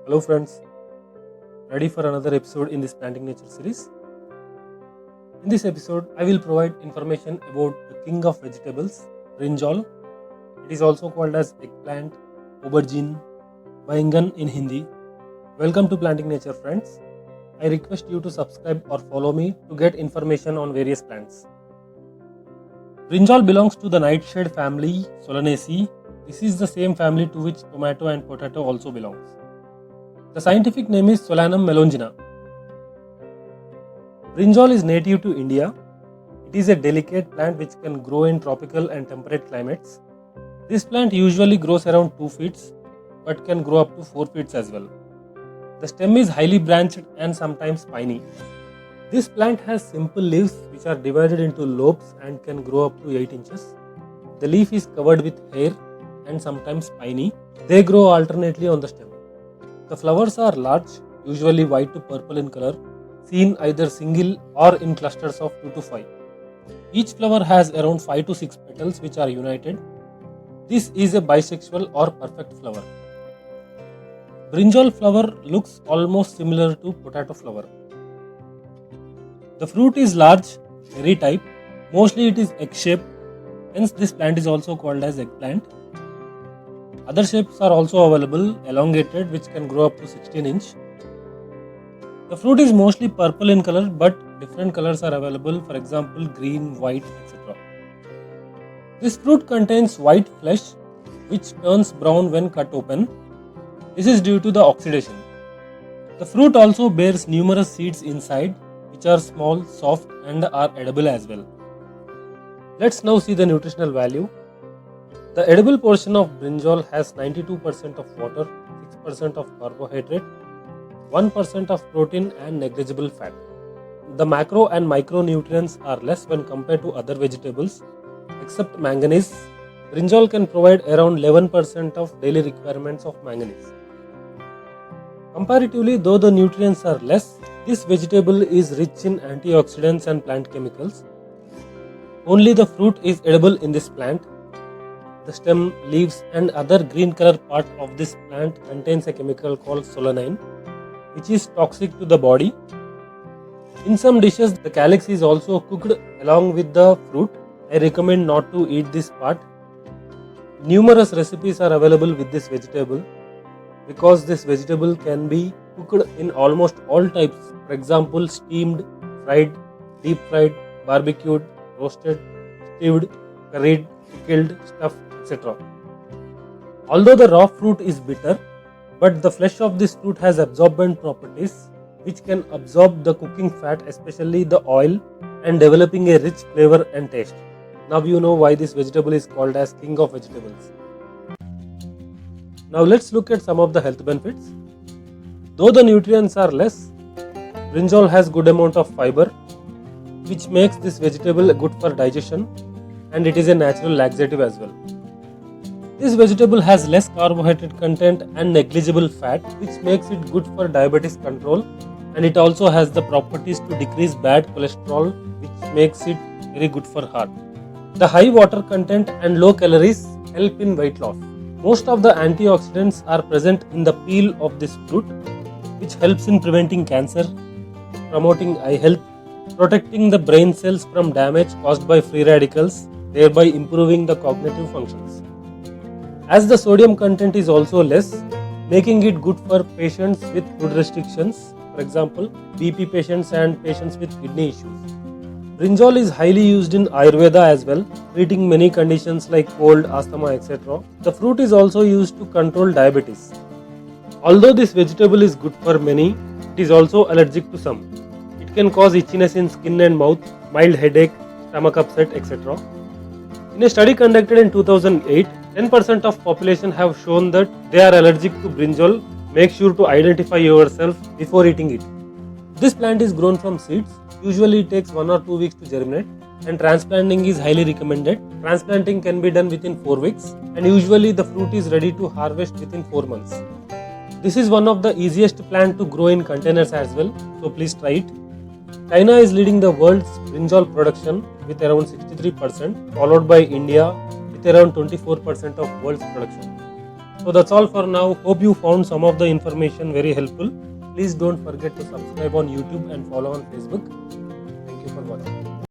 Hello friends, ready for another episode in this Planting Nature series? In this episode, I will provide information about the king of vegetables, brinjal. It is also called as eggplant, aubergine, baingan in Hindi. Welcome to Planting Nature friends. I request you to subscribe or follow me to get information on various plants. Brinjal belongs to the nightshade family Solanaceae. This is the same family to which tomato and potato also belongs. The scientific name is Solanum melongena. Brinjal is native to India. It is a delicate plant which can grow in tropical and temperate climates. This plant usually grows around 2 feet but can grow up to 4 feet as well. The stem is highly branched and sometimes spiny. This plant has simple leaves which are divided into lobes and can grow up to 8 inches. The leaf is covered with hair and sometimes spiny. They grow alternately on the stem. The flowers are large, usually white to purple in color, seen either single or in clusters of 2 to 5. Each flower has around 5 to 6 petals which are united. This is a bisexual or perfect flower. Brinjal flower looks almost similar to potato flower. The fruit is large, berry type. Mostly it is egg-shaped, hence this plant is also called as eggplant. Other shapes are also available, elongated, which can grow up to 16 inch. The fruit is mostly purple in color, but different colors are available, for example green, white, etc. This fruit contains white flesh which turns brown when cut open. This is due to the oxidation. The fruit also bears numerous seeds inside which are small, soft and are edible as well. Let's now see the nutritional value. The edible portion of brinjal has 92% of water, 6% of carbohydrate, 1% of protein and negligible fat. The macro and micronutrients are less when compared to other vegetables. Except manganese, brinjal can provide around 11% of daily requirements of manganese. Comparatively, though the nutrients are less, this vegetable is rich in antioxidants and plant chemicals. Only the fruit is edible in this plant. The stem, leaves and other green color part of this plant contains a chemical called solanine, which is toxic to the body. In some dishes, the calyx is also cooked along with the fruit. I recommend not to eat this part. Numerous recipes are available with this vegetable because this vegetable can be cooked in almost all types. For example, steamed, fried, deep fried, barbecued, roasted, stewed, curried, pickled, stuffed, etc. Although the raw fruit is bitter, but the flesh of this fruit has absorbent properties which can absorb the cooking fat, especially the oil, and developing a rich flavor and taste. Now you know why this vegetable is called as king of vegetables. Now let's look at some of the health benefits. Though the nutrients are less, brinjal has good amount of fiber which makes this vegetable good for digestion, and it is a natural laxative as well. This vegetable has less carbohydrate content and negligible fat which makes it good for diabetes control, and it also has the properties to decrease bad cholesterol which makes it very good for heart. The high water content and low calories help in weight loss. Most of the antioxidants are present in the peel of this fruit which helps in preventing cancer, promoting eye health, protecting the brain cells from damage caused by free radicals, thereby improving the cognitive functions. As the sodium content is also less, making it good for patients with food restrictions, for example, BP patients and patients with kidney issues. Brinjal is highly used in Ayurveda as well, treating many conditions like cold, asthma, etc. The fruit is also used to control diabetes. Although this vegetable is good for many, it is also allergic to some. It can cause itchiness in skin and mouth, mild headache, stomach upset, etc. In a study conducted in 2008, 10% of population have shown that they are allergic to brinjal. Make sure to identify yourself before eating it. This plant is grown from seeds. Usually it takes 1 or 2 weeks to germinate, and transplanting is highly recommended. Transplanting can be done within 4 weeks, and usually the fruit is ready to harvest within 4 months. This is one of the easiest plant to grow in containers as well, so please try it. China is leading the world's brinjal production with around 63%, followed by India with around 24% of world's production. So that's all for now. Hope you found some of the information very helpful. Please don't forget to subscribe on YouTube and follow on Facebook. Thank you for watching.